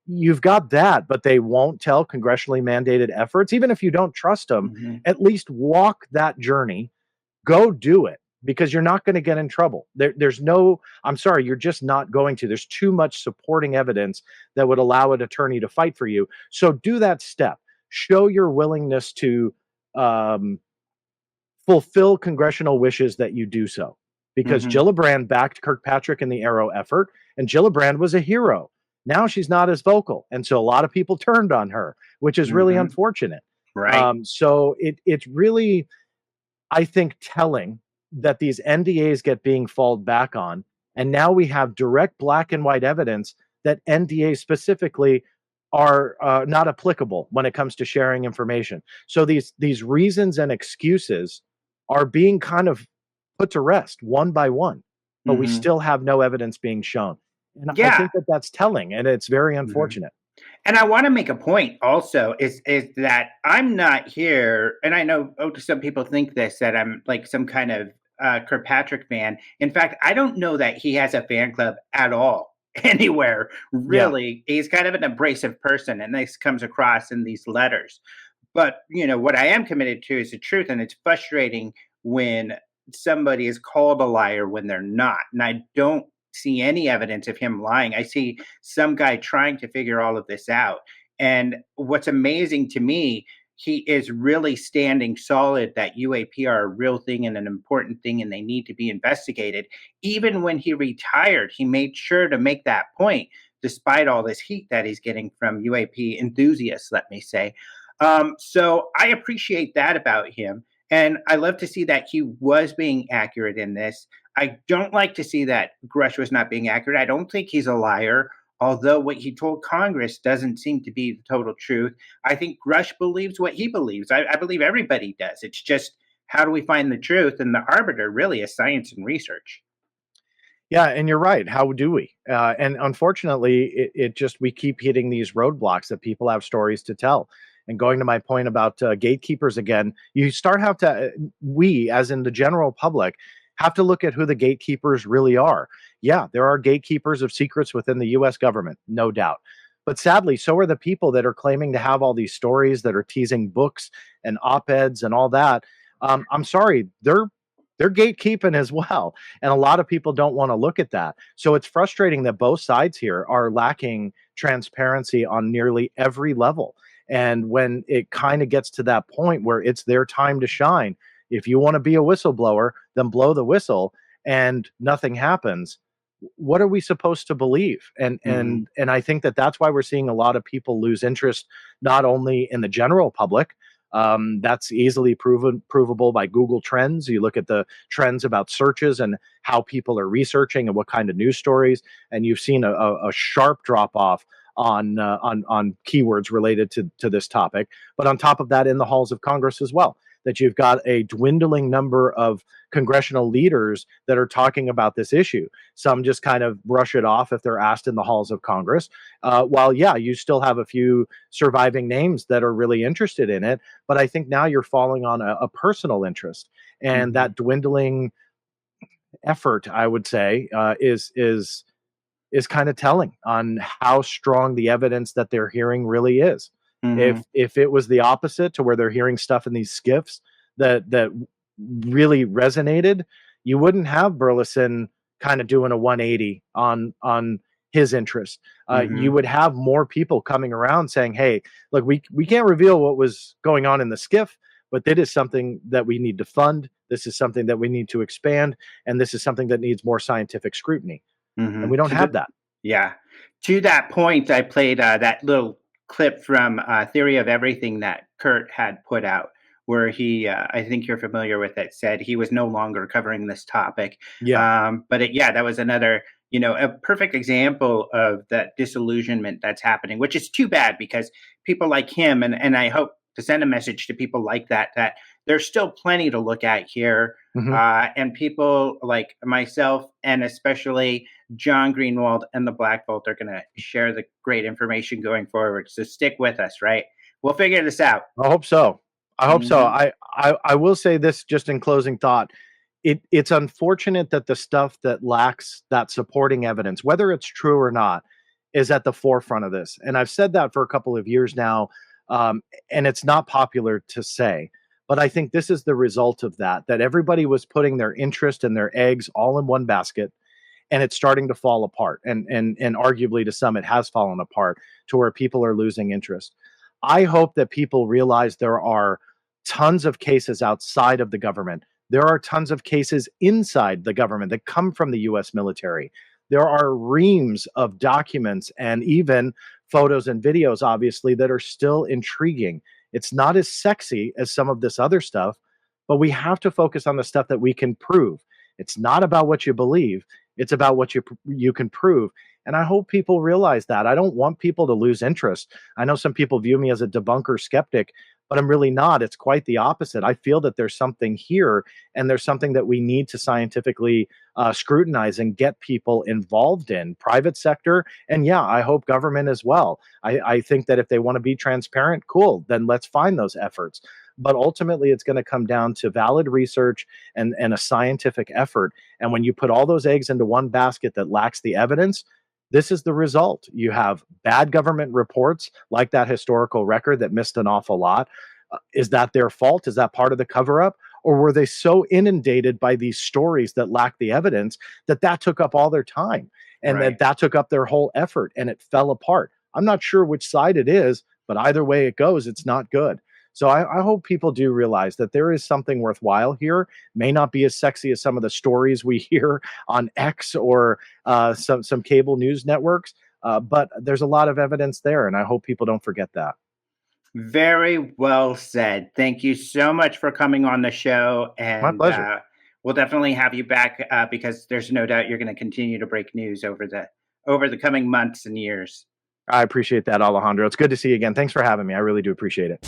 You've got that, but they won't tell congressionally mandated efforts. Even if you don't trust them, at least walk that journey, go do it. Because you're not going to get in trouble. There's no, I'm sorry, you're just not going to. There's too much supporting evidence that would allow an attorney to fight for you. So do that step. Show your willingness to fulfill congressional wishes that you do so. Because Gillibrand backed Kirkpatrick in the AARO effort, and Gillibrand was a hero. Now she's not as vocal. And so a lot of people turned on her, which is really unfortunate. Right. So it's really, I think, telling that these NDAs get being falled back on. And now we have direct black and white evidence that NDAs specifically are not applicable when it comes to sharing information. So these reasons and excuses are being kind of put to rest one by one, but we still have no evidence being shown. And I think that that's telling, and it's very unfortunate. And I want to make a point also is that I'm not here, and I know some people think this, that I'm like some kind of Kirkpatrick fan. In fact, I don't know that he has a fan club at all anywhere, really. He's kind of an abrasive person, and this comes across in these letters. But, what I am committed to is the truth, and it's frustrating when somebody is called a liar when they're not. And I don't see any evidence of him lying. I see some guy trying to figure all of this out. And what's amazing to me, he is really standing solid that UAP are a real thing and an important thing, and they need to be investigated. Even when he retired, he made sure to make that point, despite all this heat that he's getting from UAP enthusiasts, let me say. So I appreciate that about him. And I love to see that he was being accurate in this. I don't like to see that Grusch was not being accurate. I don't think he's a liar, although what he told Congress doesn't seem to be the total truth. I think Grusch believes what he believes. I believe everybody does. It's just, how do we find the truth? And the arbiter really is science and research. Yeah, and you're right. How do we? And unfortunately, we keep hitting these roadblocks that people have stories to tell. And going to my point about gatekeepers again, we, as in the general public, have to look at who the gatekeepers really are. Yeah, there are gatekeepers of secrets within the U.S. government, no doubt. But sadly, so are the people that are claiming to have all these stories, that are teasing books and op-eds and all that. I'm sorry, they're gatekeeping as well. And a lot of people don't want to look at that. So it's frustrating that both sides here are lacking transparency on nearly every level. And when it kind of gets to that point where it's their time to shine, if you want to be a whistleblower, then blow the whistle and nothing happens. what are we supposed to believe? And I think that that's why we're seeing a lot of people lose interest, not only in the general public. That's easily provable by Google Trends. You look at the trends about searches and how people are researching and what kind of news stories, and you've seen a sharp drop off on keywords related to this topic. But on top of that, in the halls of Congress as well, that you've got a dwindling number of congressional leaders that are talking about this issue. Some just kind of brush it off if they're asked in the halls of Congress. While, yeah, you still have a few surviving names that are really interested in it. But I think now you're falling on a personal interest. And that dwindling effort, I would say, is kind of telling on how strong the evidence that they're hearing really is. If it was the opposite, to where they're hearing stuff in these skiffs that really resonated, you wouldn't have Burleson kind of doing a 180 on his interest. You would have more people coming around saying, hey, look, we can't reveal what was going on in the skiff, but that is something that we need to fund. This is something that we need to expand. And this is something that needs more scientific scrutiny. And we don't have that. Yeah. To that point, I played that little clip from Theory of Everything that Kurt had put out, where he, I think you're familiar with it, said he was no longer covering this topic. Yeah. That was another, a perfect example of that disillusionment that's happening, which is too bad, because people like him, and I hope to send a message to people like that there's still plenty to look at here. And people like myself, and especially John Greenewald and the Black Vault, are going to share the great information going forward. So stick with us, right? We'll figure this out. I hope so. I will say this, just in closing thought. It's unfortunate that the stuff that lacks that supporting evidence, whether it's true or not, is at the forefront of this. And I've said that for a couple of years now, and it's not popular to say. But I think this is the result of that everybody was putting their interest and their eggs all in one basket, and it's starting to fall apart. And arguably to some, it has fallen apart to where people are losing interest. I hope that people realize there are tons of cases outside of the government. There are tons of cases inside the government that come from the US military. There are reams of documents and even photos and videos, obviously, that are still intriguing. It's not as sexy as some of this other stuff, but we have to focus on the stuff that we can prove. It's not about what you believe. It's about what you can prove. And I hope people realize that. I don't want people to lose interest. I know some people view me as a debunker skeptic, but I'm really not. It's quite the opposite. I feel that there's something here, and there's something that we need to scientifically scrutinize and get people involved in, private sector. And yeah, I hope government as well. I think that if they want to be transparent, cool, then let's find those efforts. But ultimately, it's going to come down to valid research and a scientific effort. And when you put all those eggs into one basket that lacks the evidence, this is the result. You have bad government reports, like that historical record that missed an awful lot. Is that their fault? Is that part of the cover-up? Or were they so inundated by these stories that lack the evidence that took up all their time, and that took up their whole effort, and it fell apart? I'm not sure which side it is, but either way it goes, it's not good. So I hope people do realize that there is something worthwhile here. May not be as sexy as some of the stories we hear on X or some cable news networks, but there's a lot of evidence there, and I hope people don't forget that. Very well said. Thank you so much for coming on the show. And my pleasure. We'll definitely have you back because there's no doubt you're going to continue to break news over the coming months and years. I appreciate that, Alejandro. It's good to see you again. Thanks for having me. I really do appreciate it.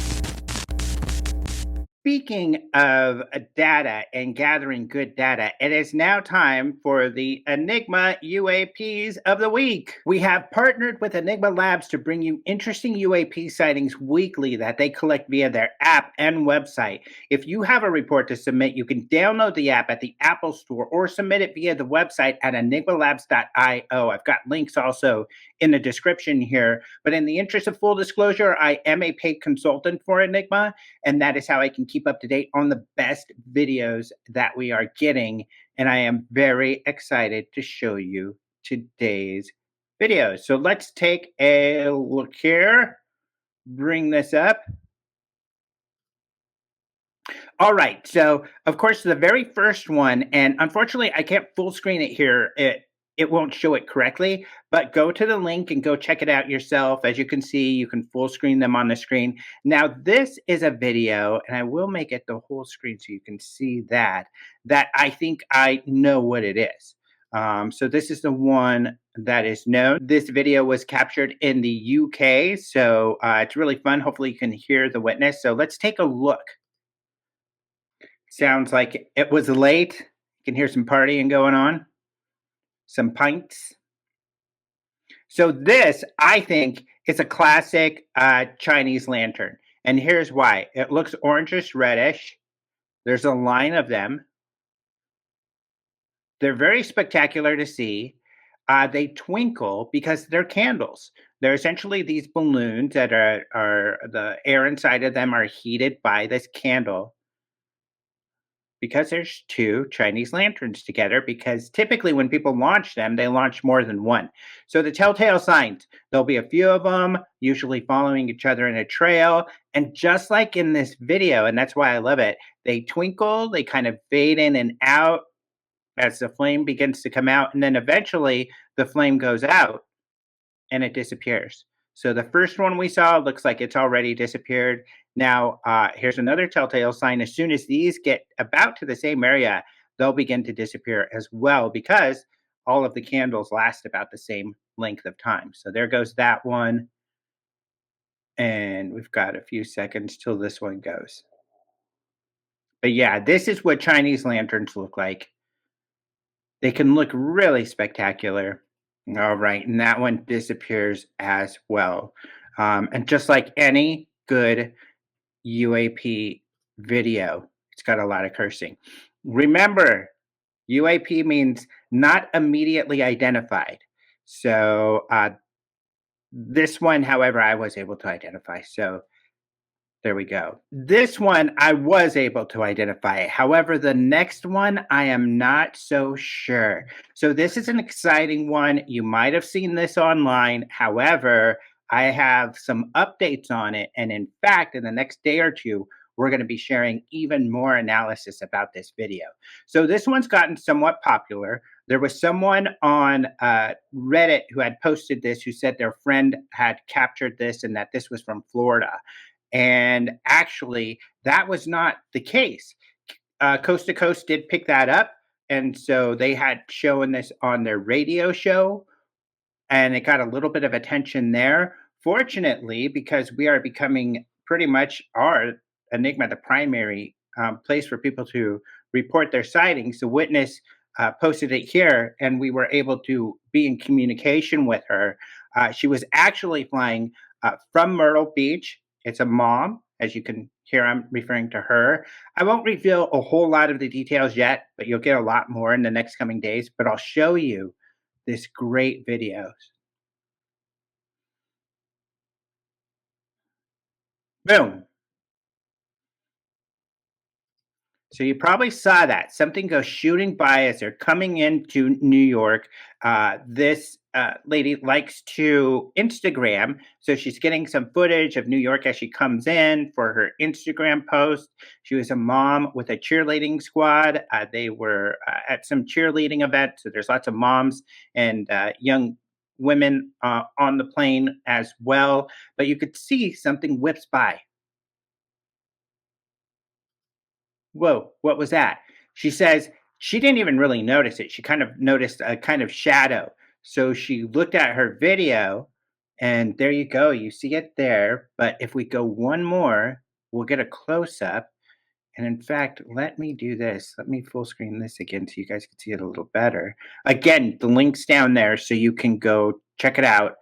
Speaking of data and gathering good data, it is now time for the Enigma UAPs of the week. We have partnered with Enigma Labs to bring you interesting UAP sightings weekly that they collect via their app and website. If you have a report to submit, you can download the app at the Apple Store or submit it via the website at enigmalabs.io. I've got links also in the description here. But in the interest of full disclosure, I am a paid consultant for Enigma, and that is how I can keep up to date on the best videos that we are getting. And I am very excited to show you today's videos. So let's take a look here. Bring this up. All right. So, of course, the very first one, and unfortunately, I can't full screen it here it won't show it correctly, but go to the link and go check it out yourself. As you can see, you can full screen them on the screen. Now, this is a video, and I will make it the whole screen so you can see that I think I know what it is. So this is the one that is known. This video was captured in the UK, so it's really fun. Hopefully you can hear the witness. So let's take a look. Sounds like it was late. You can hear some partying going on. Some pints. So this, I think, is a classic Chinese lantern. And here's why. It looks orangish reddish. There's a line of them. They're very spectacular to see. They twinkle because they're candles. They're essentially these balloons that are the air inside of them are heated by this candle. Because there's two Chinese lanterns together, because typically when people launch them, they launch more than one. So the telltale signs, there'll be a few of them, usually following each other in a trail. And just like in this video, and that's why I love it, they twinkle, they kind of fade in and out as the flame begins to come out. And then eventually the flame goes out and it disappears. So the first one we saw looks like it's already disappeared. Now, here's another telltale sign. As soon as these get about to the same area, they'll begin to disappear as well, because all of the candles last about the same length of time. So there goes that one. And we've got a few seconds till this one goes. But yeah, this is what Chinese lanterns look like. They can look really spectacular. All right, and that one disappears as well. And just like any good UAP video, it's got a lot of cursing. Remember, UAP means not immediately identified. So this one, however, I was able to identify. So there we go. This one I was able to identify. However, the next one, I am not so sure. So this is an exciting one. You might have seen this online. However, I have some updates on it. And in fact, in the next day or two, we're going to be sharing even more analysis about this video. So this one's gotten somewhat popular. There was someone on Reddit who had posted this, who said their friend had captured this and that this was from Florida. And actually, that was not the case. Coast to Coast did pick that up. And so they had shown this on their radio show, and it got a little bit of attention there. Fortunately, because we are becoming pretty much our Enigma, the primary place for people to report their sightings, the witness posted it here, and we were able to be in communication with her. She was actually flying from Myrtle Beach. It's a mom, as you can hear, I'm referring to her. I won't reveal a whole lot of the details yet, but you'll get a lot more in the next coming days. But I'll show you this great video. Boom. So you probably saw that. Something goes shooting by as they're coming into New York. This lady likes to Instagram, so she's getting some footage of New York as she comes in for her Instagram post. She was a mom with a cheerleading squad. They were at some cheerleading event, so there's lots of moms and young women on the plane as well. But you could see something whips by. Whoa, what was that? She says she didn't even really notice it. She kind of noticed a kind of shadow. So she looked at her video, and there you go. You see it there. But if we go one more, we'll get a close up. And in fact, let me do this. Let me full screen this again so you guys can see it a little better. Again, the link's down there so you can go check it out.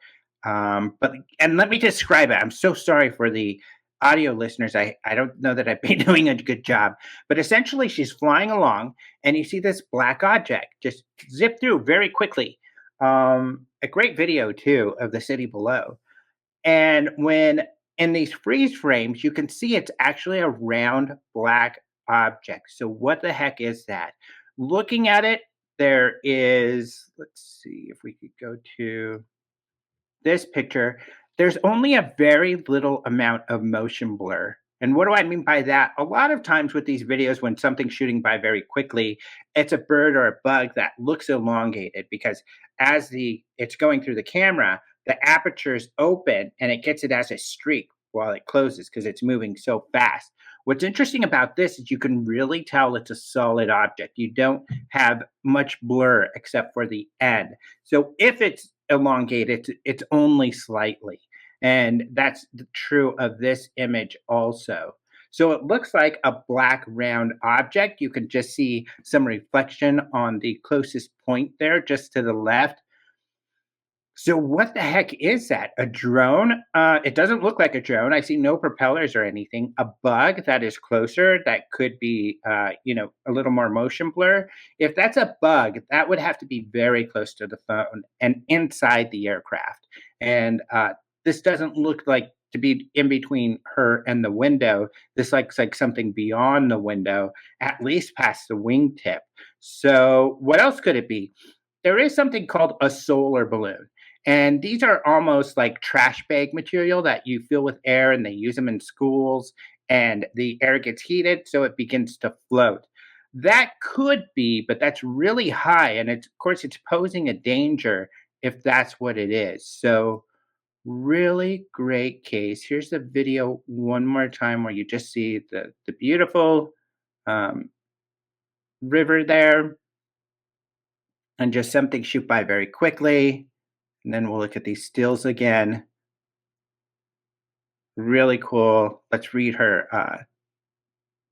And let me describe it. I'm so sorry for the audio listeners. I don't know that I've been doing a good job, but essentially she's flying along and you see this black object just zip through very quickly. A great video too of the city below. And when in these freeze frames, you can see it's actually a round black object. So what the heck is that? Looking at it, there is, let's see if we could go to this picture. There's only a very little amount of motion blur. And what do I mean by that? A lot of times with these videos, when something's shooting by very quickly, it's a bird or a bug that looks elongated because as it's going through the camera, the aperture is open and it gets it as a streak while it closes because it's moving so fast. What's interesting about this is you can really tell it's a solid object. You don't have much blur except for the end. So if it's elongated, it's only slightly. And that's true of this image also. So it looks like a black round object. You can just see some reflection on the closest point there, just to the left. So what the heck is that? A drone? It doesn't look like a drone. I see no propellers or anything. A bug that is closer that could be, a little more motion blur. If that's a bug, that would have to be very close to the phone and inside the aircraft. And this doesn't look like to be in between her and the window. This looks like something beyond the window, at least past the wingtip. So what else could it be? There is something called a solar balloon. And these are almost like trash bag material that you fill with air, and they use them in schools, and the air gets heated, so it begins to float. That could be, but that's really high. And of course, it's posing a danger if that's what it is. So really great case. Here's the video one more time where you just see the beautiful river there and just something shoot by very quickly. And then we'll look at these stills again. Really cool. Let's read her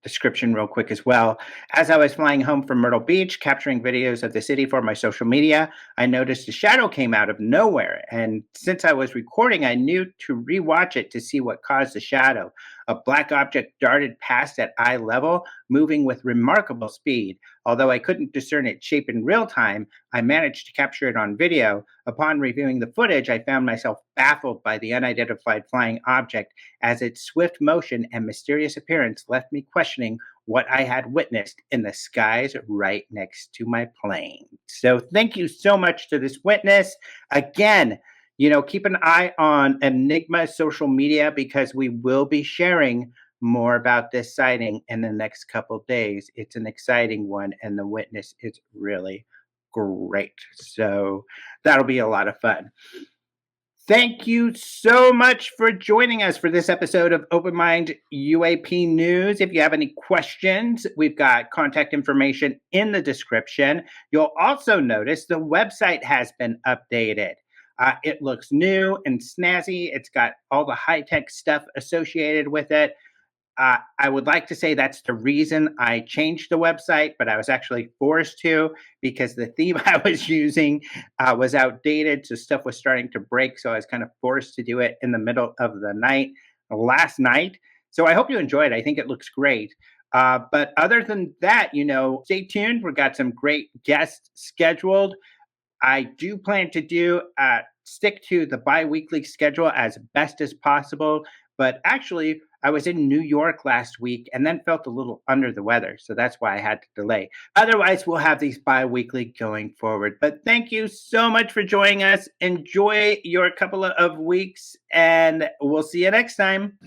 description real quick as well. As I was flying home from Myrtle Beach, capturing videos of the city for my social media, I noticed a shadow came out of nowhere. And since I was recording, I knew to rewatch it to see what caused the shadow. A black object darted past at eye level, moving with remarkable speed. Although I couldn't discern its shape in real time, I managed to capture it on video. Upon reviewing the footage, I found myself baffled by the unidentified flying object, as its swift motion and mysterious appearance left me questioning what I had witnessed in the skies right next to my plane. So thank you so much to this witness. Again, keep an eye on Enigma social media because we will be sharing more about this sighting in the next couple days. It's an exciting one, and the witness is really great. So that'll be a lot of fun. Thank you so much for joining us for this episode of Open Mind UAP News. If you have any questions, we've got contact information in the description. You'll also notice the website has been updated. It looks new and snazzy. It's got all the high-tech stuff associated with it. I would like to say that's the reason I changed the website, but I was actually forced to because the theme I was using was outdated, so stuff was starting to break, so I was kind of forced to do it in the middle of the night last night. So I hope you enjoyed. I think it looks great. But other than that, stay tuned. We've got some great guests scheduled. I do plan to stick to the bi-weekly schedule as best as possible, but actually I was in New York last week and then felt a little under the weather, so that's why I had to delay. Otherwise, we'll have these bi-weekly going forward. But thank you so much for joining us. Enjoy your couple of weeks, and we'll see you next time.